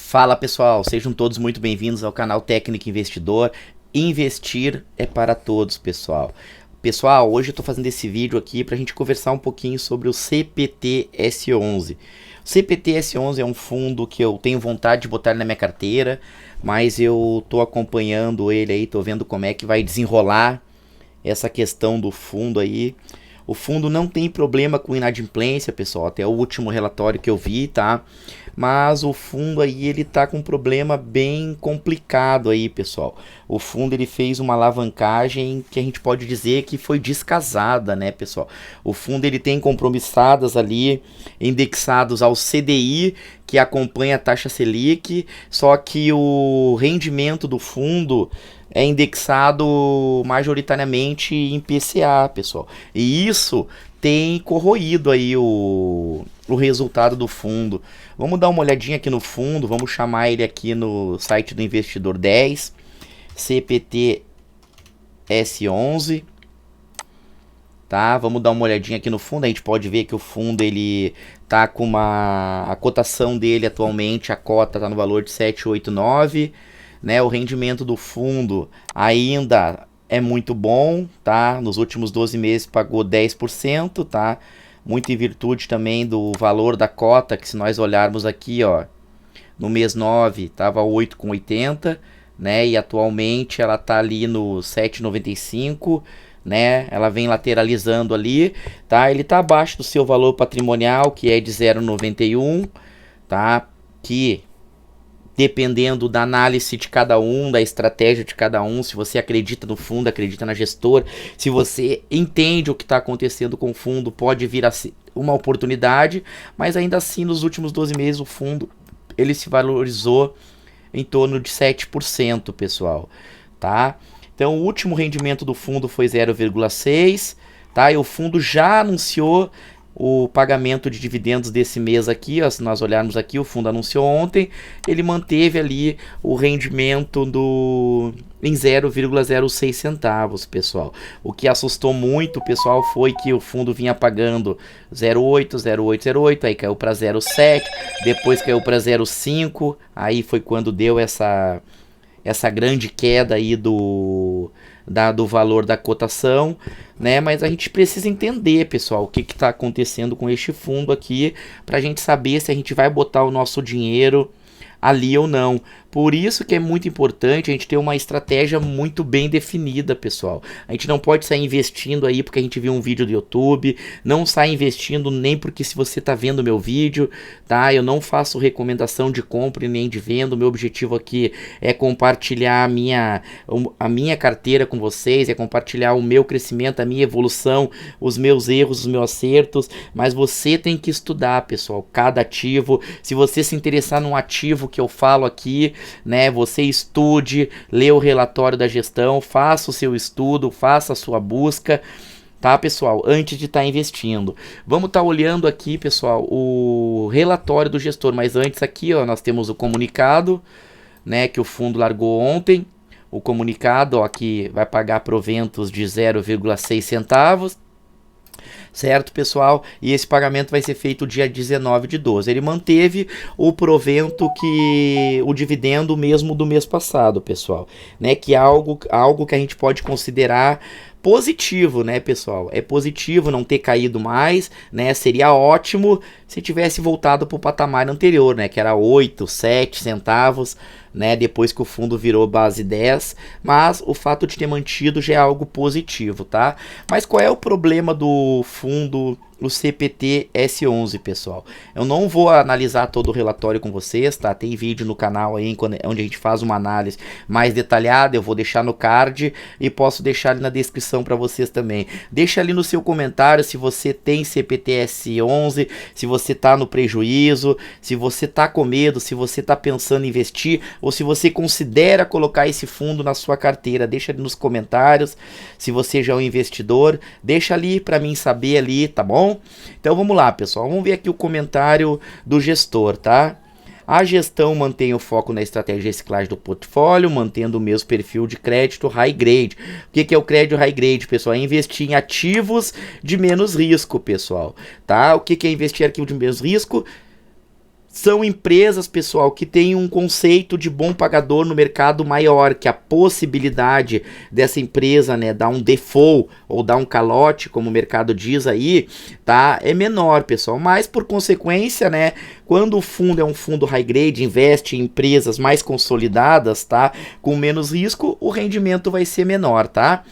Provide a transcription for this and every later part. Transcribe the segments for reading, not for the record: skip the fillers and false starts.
Fala pessoal, sejam todos muito bem-vindos ao canal Técnico Investidor. Investir é para todos, pessoal. Pessoal, hoje eu estou fazendo esse vídeo aqui para a gente conversar um pouquinho sobre o CPT-S11. O CPT-S11 é um fundo que eu tenho vontade de botar ele na minha carteira, mas eu estou acompanhando ele aí, estou vendo como é que vai desenrolar essa questão do fundo aí. O fundo não tem problema com inadimplência, pessoal, até o último relatório que eu vi, tá? Mas o fundo aí, ele tá com um problema bem complicado aí, pessoal. O fundo, ele fez uma alavancagem que a gente pode dizer que foi descasada, né, pessoal? O fundo, ele tem compromissadas ali, indexados ao CDI, que acompanha a taxa Selic, só que o rendimento do fundo é indexado majoritariamente em PCA, pessoal. E isso tem corroído aí o resultado do fundo. Vamos dar uma olhadinha aqui no fundo, vamos chamar ele aqui no site do Investidor 10, CPT S11. Tá? Vamos dar uma olhadinha aqui no fundo, a gente pode ver que o fundo ele tá com a cotação dele atualmente, a cota tá no valor de 7,89, né? O rendimento do fundo ainda é muito bom, tá? Nos últimos 12 meses pagou 10%, tá? Muito em virtude também do valor da cota, que se nós olharmos aqui, ó, no mês 9 estava 8,80, né? E atualmente ela tá ali no 7,95, né? Ela vem lateralizando ali, tá? Ele tá abaixo do seu valor patrimonial, que é de 0,91, tá? Que dependendo da análise de cada um, da estratégia de cada um, se você acredita no fundo, acredita na gestora, se você entende o que está acontecendo com o fundo, pode vir a ser uma oportunidade, mas ainda assim nos últimos 12 meses o fundo ele se valorizou em torno de 7%, pessoal, tá? Então o último rendimento do fundo foi 0,6, tá? E o fundo já anunciou o pagamento de dividendos desse mês aqui, ó, se nós olharmos aqui, o fundo anunciou ontem, ele manteve ali o rendimento em 0,06 centavos, pessoal. O que assustou muito, pessoal, foi que o fundo vinha pagando 0,8, 0,8, 0,8, aí caiu para 0,7, depois caiu para 0,5, aí foi quando deu essa grande queda aí do valor da cotação, né? Mas a gente precisa entender, pessoal, o que está acontecendo com este fundo aqui, para a gente saber se a gente vai botar o nosso dinheiro ali ou não. Por isso que é muito importante a gente ter uma estratégia muito bem definida, pessoal. A gente não pode sair investindo aí porque a gente viu um vídeo do YouTube, não sai investindo nem porque se você está vendo meu vídeo, tá? Eu não faço recomendação de compra nem de venda. O meu objetivo aqui é compartilhar a minha carteira com vocês, é compartilhar o meu crescimento, a minha evolução, os meus erros, os meus acertos, mas você tem que estudar, pessoal, cada ativo. Se você se interessar num ativo que eu falo aqui, né, você estude, lê o relatório da gestão, faça o seu estudo, faça a sua busca, tá, pessoal, antes de estar investindo. Vamos estar olhando aqui, pessoal, o relatório do gestor, mas antes aqui, ó, nós temos o comunicado, né, que o fundo largou ontem, o comunicado, ó, que vai pagar proventos de 0,6 centavos, certo, pessoal? E esse pagamento vai ser feito dia 19 de 12. Ele manteve o provento o dividendo mesmo do mês passado, pessoal, né? Que é algo que a gente pode considerar positivo, né, pessoal? É positivo não ter caído mais, né? Seria ótimo se tivesse voltado para o patamar anterior, né? Que era 8, 7 centavos, né? Depois que o fundo virou base 10, mas o fato de ter mantido já é algo positivo, tá? Mas qual é o problema do fundo, o CPT S11, pessoal? Eu não vou analisar todo o relatório com vocês, tá? Tem vídeo no canal aí onde a gente faz uma análise mais detalhada, eu vou deixar no card e posso deixar ali na descrição para vocês também. Deixa ali no seu comentário se você tem CPT S11, se você tá no prejuízo, se você tá com medo, se você tá pensando em investir ou se você considera colocar esse fundo na sua carteira. Deixa ali nos comentários. Se você já é um investidor, deixa ali para mim saber ali, tá bom? Então vamos lá, pessoal, vamos ver aqui o comentário do gestor, tá? A gestão mantém o foco na estratégia de reciclagem do portfólio, mantendo o mesmo perfil de crédito high grade. O que é o crédito high grade, pessoal? É investir em ativos de menos risco, pessoal, tá? O que é investir em ativos de menos risco? São empresas, pessoal, que têm um conceito de bom pagador no mercado maior, que a possibilidade dessa empresa, né, dar um default ou dar um calote, como o mercado diz aí, tá, é menor, pessoal. Mas por consequência, né, quando o fundo é um fundo high grade, investe em empresas mais consolidadas, tá, com menos risco, o rendimento vai ser menor, tá?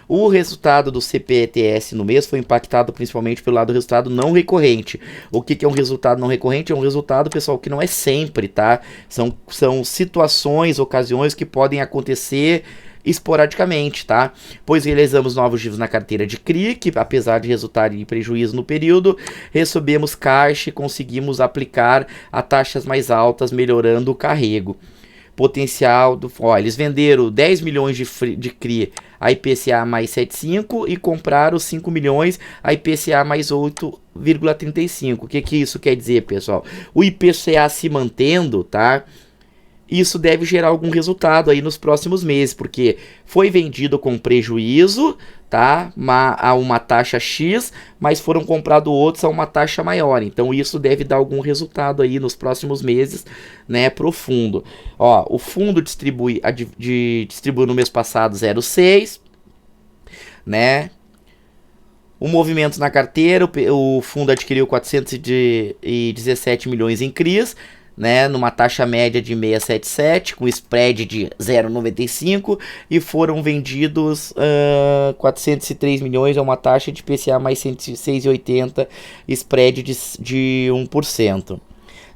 O resultado do CPTS no mês foi impactado principalmente pelo lado do resultado não recorrente. O que é um resultado não recorrente? É um resultado, pessoal, que não é sempre, tá? São situações, ocasiões que podem acontecer esporadicamente, tá? Pois realizamos novos giros na carteira de CRI, que apesar de resultar em prejuízo no período, recebemos caixa e conseguimos aplicar a taxas mais altas, melhorando o carrego. Potencial do... Ó, eles venderam 10 milhões de CRI a IPCA mais 7,5 e compraram 5 milhões a IPCA mais 8,35. O que isso quer dizer, pessoal? O IPCA se mantendo, tá? Isso deve gerar algum resultado aí nos próximos meses, porque foi vendido com prejuízo, tá? A uma taxa X, mas foram comprados outros a uma taxa maior. Então isso deve dar algum resultado aí nos próximos meses, né, pro fundo. Ó, o fundo distribuiu no mês passado 0,6, né? O movimento na carteira, o fundo adquiriu 417 milhões em CRIs, né, numa taxa média de 677, com spread de 0,95, e foram vendidos 403 milhões, é uma taxa de IPCA mais 106,80, spread de 1%.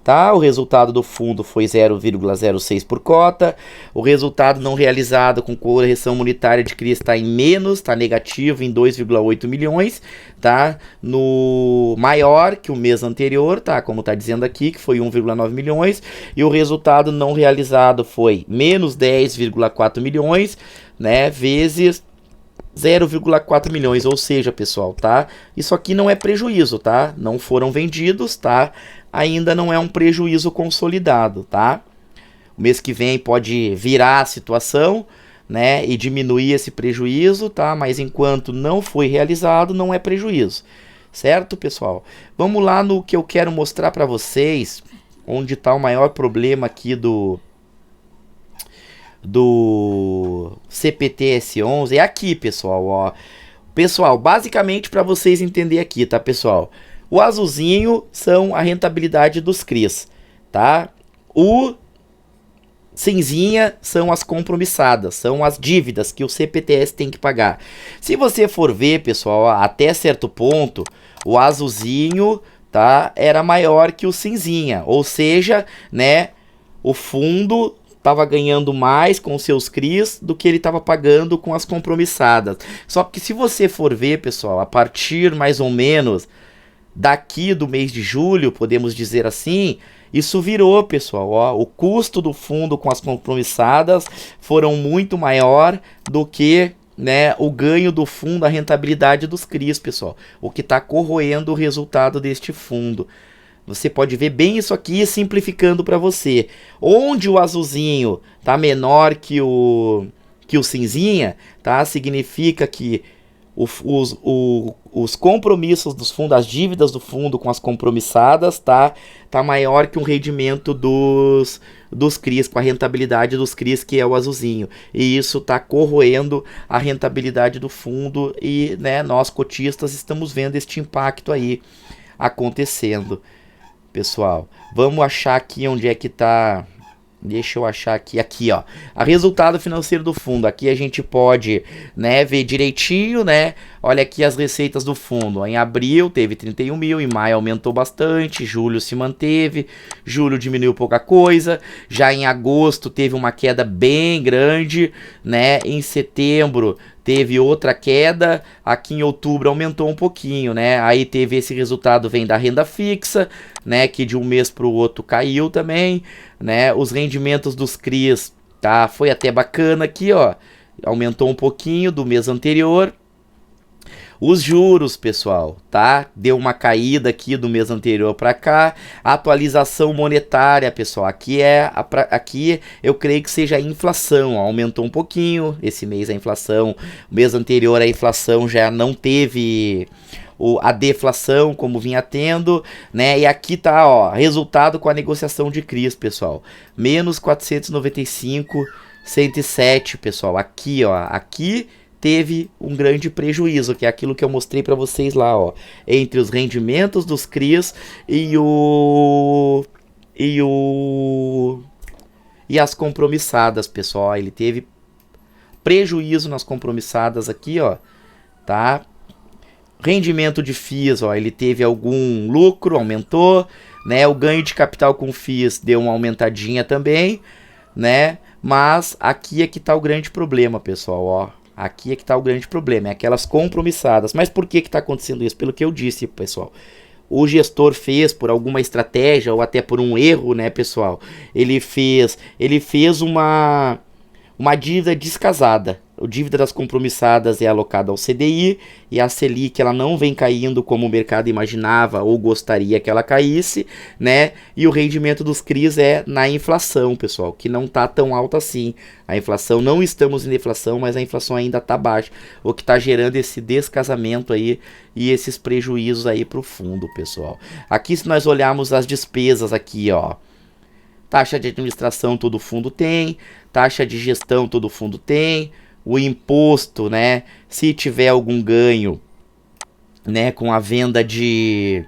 Tá? O resultado do fundo foi 0,06 por cota. O resultado não realizado com correção monetária de CRI está em menos, está negativo em 2,8 milhões, tá? No maior que o mês anterior, tá? Como está dizendo aqui, que foi 1,9 milhões. E o resultado não realizado foi menos 10,4 milhões, né? Vezes 0,4 milhões, ou seja, pessoal, tá? Isso aqui não é prejuízo, tá? Não foram vendidos, tá? Ainda não é um prejuízo consolidado, tá? O mês que vem pode virar a situação, né? E diminuir esse prejuízo, tá? Mas enquanto não foi realizado, não é prejuízo, certo, pessoal? Vamos lá no que eu quero mostrar para vocês, onde está o maior problema aqui do CPTS11. É aqui, pessoal, ó. Pessoal, basicamente para vocês entenderem aqui, tá, pessoal? O azulzinho são a rentabilidade dos CRIs, tá? O cinzinha são as compromissadas, são as dívidas que o CPTS tem que pagar. Se você for ver, pessoal, ó, até certo ponto, o azulzinho, tá, era maior que o cinzinha, ou seja, né, o fundo estava ganhando mais com seus CRIs do que ele estava pagando com as compromissadas. Só que se você for ver, pessoal, a partir mais ou menos daqui do mês de julho, podemos dizer assim, isso virou, pessoal, ó, o custo do fundo com as compromissadas foram muito maior do que, né, o ganho do fundo, a rentabilidade dos CRIs, pessoal, o que está corroendo o resultado deste fundo. Você pode ver bem isso aqui, simplificando para você. Onde o azulzinho tá menor que o cinzinha, tá? Significa que os compromissos dos fundos, as dívidas do fundo com as compromissadas, tá maior que o rendimento dos CRIs, com a rentabilidade dos CRIs, que é o azulzinho. E isso tá corroendo a rentabilidade do fundo e, né, nós cotistas estamos vendo este impacto aí acontecendo. Pessoal, vamos achar aqui onde é que tá. Deixa eu achar aqui, ó, a resultado financeiro do fundo. Aqui a gente pode, né, ver direitinho, né? Olha aqui as receitas do fundo. Em abril teve 31 mil, em maio aumentou bastante, julho se manteve, julho diminuiu pouca coisa, já em agosto teve uma queda bem grande, né? Em setembro teve outra queda, aqui em outubro aumentou um pouquinho, né? Aí teve esse resultado, vem da renda fixa, né? Que de um mês para o outro caiu também, né? Os rendimentos dos CRIs, tá? Foi até bacana aqui, ó. Aumentou um pouquinho do mês anterior. Os juros, pessoal, tá? Deu uma caída aqui do mês anterior para cá. A atualização monetária, pessoal, aqui eu creio que seja a inflação, ó, aumentou um pouquinho esse mês a inflação. O mês anterior a inflação já não teve a deflação, como vinha tendo, né? E aqui tá, ó, resultado com a negociação de CRIs, pessoal. Menos 495,107, pessoal. Aqui, ó, aqui teve um grande prejuízo, que é aquilo que eu mostrei para vocês lá, ó, entre os rendimentos dos CRIs e as compromissadas, pessoal. Ele teve prejuízo nas compromissadas aqui, ó, tá? Rendimento de FIIs, ó, ele teve algum lucro, aumentou, né? O ganho de capital com FIIs deu uma aumentadinha também, né? Mas aqui é que tá o grande problema, pessoal, ó. Aqui é que tá o grande problema, é aquelas compromissadas. Mas por que que tá acontecendo isso? Pelo que eu disse, pessoal. O gestor fez por alguma estratégia ou até por um erro, né, pessoal? Ele fez uma dívida descasada. A dívida das compromissadas é alocada ao CDI e a Selic ela não vem caindo como o mercado imaginava ou gostaria que ela caísse, né? E o rendimento dos CRIs é na inflação, pessoal, que não tá tão alta assim. A inflação, não estamos em deflação, mas a inflação ainda tá baixa, o que tá gerando esse descasamento aí e esses prejuízos aí pro fundo, pessoal. Aqui, se nós olharmos as despesas aqui, ó, taxa de administração todo fundo tem, taxa de gestão todo fundo tem, o imposto, né, se tiver algum ganho, né, com a venda de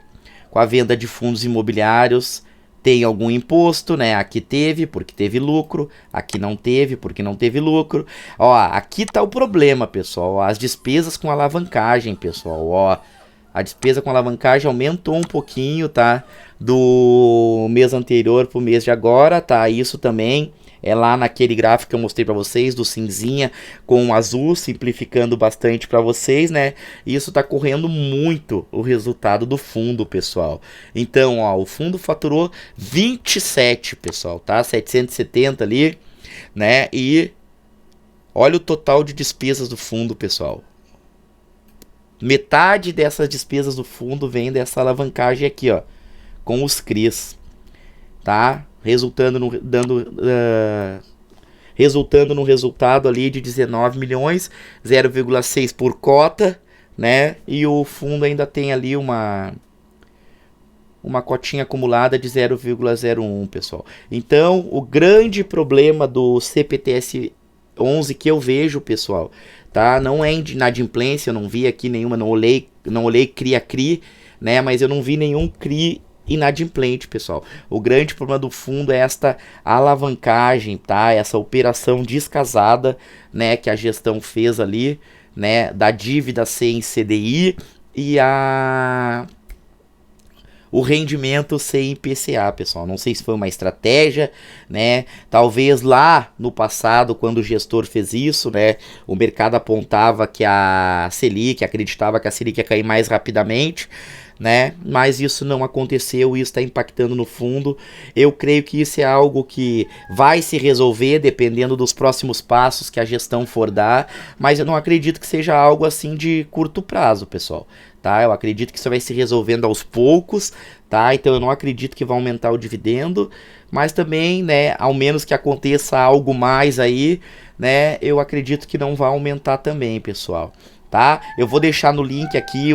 fundos imobiliários, tem algum imposto, né? Aqui teve porque teve lucro, aqui não teve porque não teve lucro. Ó, aqui tá o problema, pessoal, ó, as despesas com alavancagem, pessoal, ó. A despesa com alavancagem aumentou um pouquinho, tá? Do mês anterior pro mês de agora, tá? Isso também é lá naquele gráfico que eu mostrei para vocês, do cinzinha com o azul, simplificando bastante para vocês, né? Isso tá correndo muito o resultado do fundo, pessoal. Então, ó, o fundo faturou 27, pessoal, tá? 770 ali, né? E olha o total de despesas do fundo, pessoal. Metade dessas despesas do fundo vem dessa alavancagem aqui, ó, com os CRIs, tá? Resultando no resultado ali de 19 milhões, 0,6 por cota, né? E o fundo ainda tem ali uma cotinha acumulada de 0,01, pessoal. Então, o grande problema do CPTS 11 que eu vejo, pessoal, tá? Não é inadimplência, eu não vi aqui nenhuma, não olhei CRI, né? Mas eu não vi nenhum CRI inadimplente, pessoal. O grande problema do fundo é esta alavancagem, tá? Essa operação descasada, né, que a gestão fez ali, né, da dívida sem CDI e o rendimento sem IPCA, pessoal. Não sei se foi uma estratégia, né? Talvez lá no passado, quando o gestor fez isso, né, o mercado apontava que a Selic, acreditava que a Selic ia cair mais rapidamente, né? Mas isso não aconteceu e isso está impactando no fundo. Eu creio que isso é algo que vai se resolver dependendo dos próximos passos que a gestão for dar, mas eu não acredito que seja algo assim de curto prazo, pessoal, tá? Eu acredito que isso vai se resolvendo aos poucos, tá? Então eu não acredito que vai aumentar o dividendo, mas também, né, ao menos que aconteça algo mais aí, né, eu acredito que não vai aumentar também, pessoal. Tá? Eu vou deixar no link aqui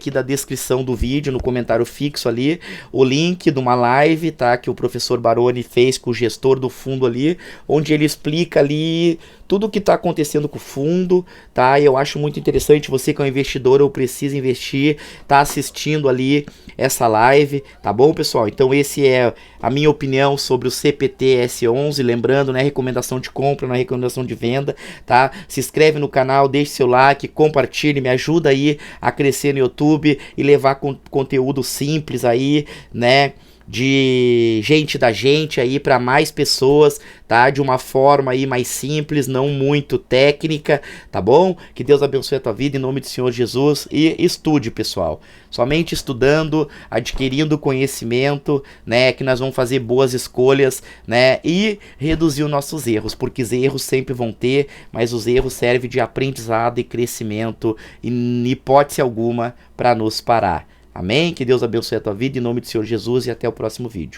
da descrição do vídeo, no comentário fixo ali, o link de uma live, tá? Que o professor Baroni fez com o gestor do fundo ali, onde ele explica ali tudo o que está acontecendo com o fundo, tá? Eu acho muito interessante, você que é um investidor ou precisa investir, tá assistindo ali essa live, tá bom, pessoal? Então esse é a minha opinião sobre o CPT S11, lembrando, né, recomendação de compra, não é recomendação de venda, tá? Se inscreve no canal, deixe seu like, compartilhe, me ajuda aí a crescer no YouTube e levar conteúdo simples aí, né, de gente da gente aí para mais pessoas, tá? De uma forma aí mais simples, não muito técnica, tá bom? Que Deus abençoe a tua vida em nome do Senhor Jesus e estude, pessoal. Somente estudando, adquirindo conhecimento, né, que nós vamos fazer boas escolhas, né, e reduzir os nossos erros, porque os erros sempre vão ter, mas os erros servem de aprendizado e crescimento e em hipótese alguma para nos parar. Amém? Que Deus abençoe a tua vida em nome do Senhor Jesus e até o próximo vídeo.